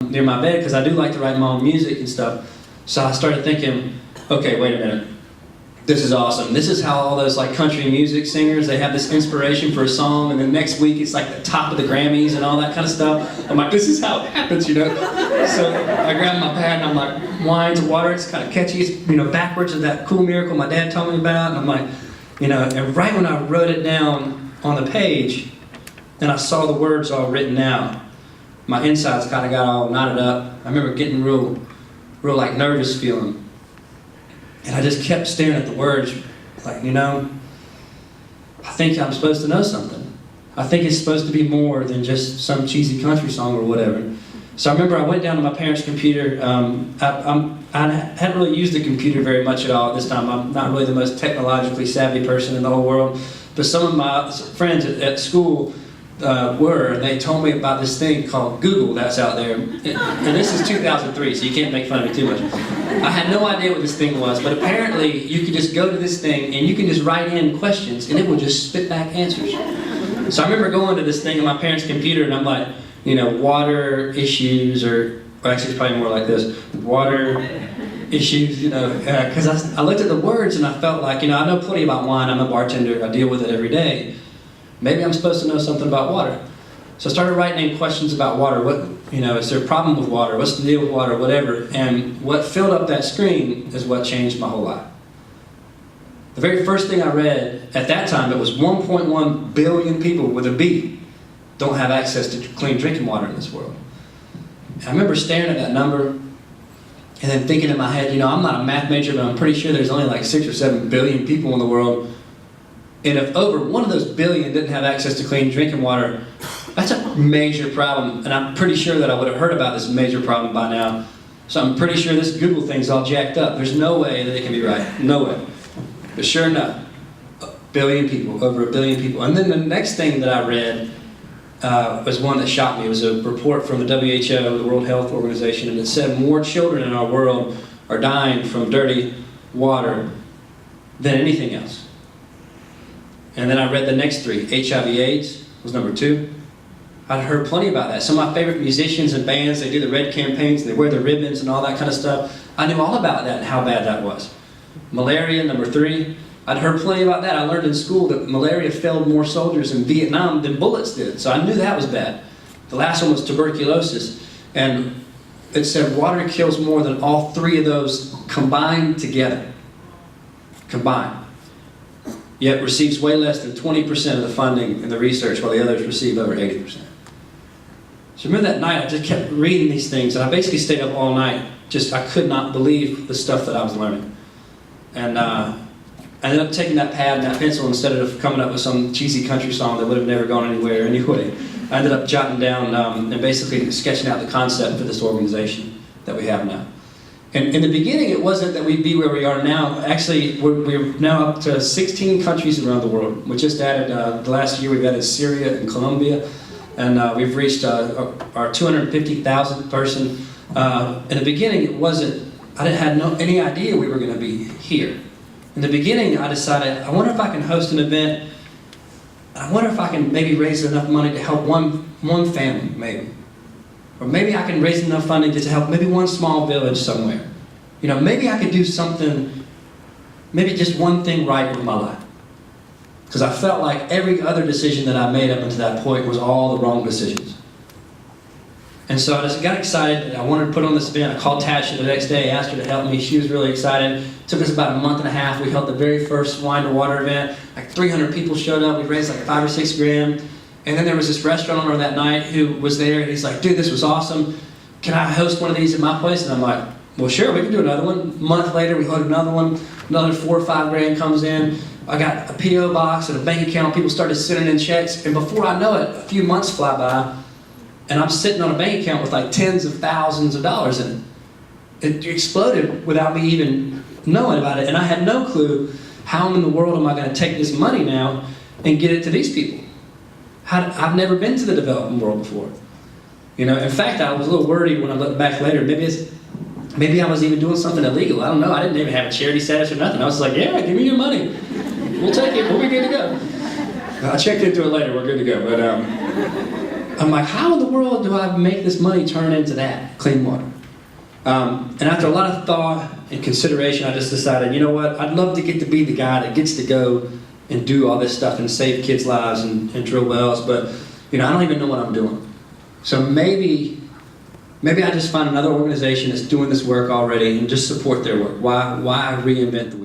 near my bed because I do like to write my own music and stuff. So I started thinking, okay, wait a minute. This is awesome. This is how all those like country music singers, they have this inspiration for a song, and then next week it's like the top of the Grammys and all that kind of stuff. I'm like, this is how it happens, you know? So I grabbed my pad and I'm like, wine to water, it's kind of catchy, it's, you know, backwards of that cool miracle my dad told me about, and I'm like, you know, and right when I wrote it down on the page, and I saw the words all written out, my insides kind of got all knotted up. I remember getting real like nervous feeling. And I just kept staring at the words, like, you know, I think I'm supposed to know something. I think it's supposed to be more than just some cheesy country song or whatever. So I remember I went down to my parents' computer. I hadn't really used the computer very much at all at this time. I'm not really the most technologically savvy person in the whole world. But some of my friends at school were, and they told me about this thing called Google that's out there. And this is 2003, so you can't make fun of me too much. I had no idea what this thing was, but apparently you could just go to this thing and you can just write in questions and it will just spit back answers. So I remember going to this thing on my parents' computer and I'm like, you know, water issues, or actually it's probably more like this, water issues, you know, because I looked at the words and I felt like, you know, I know plenty about wine, I'm a bartender, I deal with it every day. Maybe I'm supposed to know something about water. So I started writing in questions about water. What, you know, is there a problem with water? What's the deal with water? Whatever. And what filled up that screen is what changed my whole life. The very first thing I read, at that time, it was 1.1 billion people with a B don't have access to clean drinking water in this world. And I remember staring at that number and then thinking in my head, you know, I'm not a math major, but I'm pretty sure there's only like 6 or 7 billion people in the world. And if over 1 of those billion didn't have access to clean drinking water, that's a major problem. And I'm pretty sure that I would have heard about this major problem by now. So I'm pretty sure this Google thing's all jacked up. There's no way that it can be right. No way. But sure enough, a billion people, over 1 billion people. And then the next thing that I read was one that shocked me. It was a report from the WHO, the World Health Organization, and it said more children in our world are dying from dirty water than anything else. And then I read the next 3. HIV/AIDS was number 2. I'd heard plenty about that. Some of my favorite musicians and bands, they do the red campaigns and they wear the ribbons and all that kind of stuff. I knew all about that and how bad that was. Malaria, number 3. I'd heard plenty about that. I learned in school that malaria felled more soldiers in Vietnam than bullets did. So I knew that was bad. The last one was tuberculosis. And it said water kills more than all 3 of those combined together. Combined. Yet receives way less than 20% of the funding and the research, while the others receive over 80%. So remember that night, I just kept reading these things, and I basically stayed up all night. I could not believe the stuff that I was learning. And I ended up taking that pad and that pencil, instead of coming up with some cheesy country song that would have never gone anywhere anyway. I ended up jotting down and basically sketching out the concept for this organization that we have now. And in the beginning, it wasn't that we'd be where we are now. Actually, we're now up to 16 countries around the world. We just added, the last year we've added Syria and Colombia. And we've reached our 250,000th person. In the beginning, it wasn't, I had any idea we were going to be here. In the beginning, I decided, I wonder if I can host an event. I wonder if I can maybe raise enough money to help one family, maybe. Or maybe I can raise enough funding to help maybe one small village somewhere. You know, maybe I could do something, maybe just one thing right with my life. Because I felt like every other decision that I made up until that point was all the wrong decisions. And so I just got excited. I wanted to put on this event. I called Tasha the next day, asked her to help me. She was really excited. It took us about a month and a half. We held the very first wine to water event. Like 300 people showed up. We raised like 5 or 6 grand. And then there was this restaurant owner that night who was there, and he's like, dude, this was awesome. Can I host one of these at my place? And I'm like, well, sure, we can do another one. A month later, we hold another one. Another 4 or 5 grand comes in. I got a P.O. box and a bank account. People started sending in checks. And before I know it, a few months fly by, and I'm sitting on a bank account with like tens of thousands of dollars in it. It exploded without me even knowing about it. And I had no clue how in the world am I going to take this money now and get it to these people. I've never been to the developing world before. You know, in fact, I was a little worried when I looked back later. Maybe I was even doing something illegal. I don't know. I didn't even have a charity status or nothing. I was like, yeah, give me your money. We'll take it. We'll be good to go. I checked into it later. We're good to go. But I'm like, how in the world do I make this money turn into that, clean water? And after a lot of thought and consideration, I just decided, you know what, I'd love to get to be the guy that gets to go and do all this stuff and save kids' lives and drill wells, but I don't even know what I'm doing. So maybe I just find another organization that's doing this work already and just support their work. Why reinvent the wheel?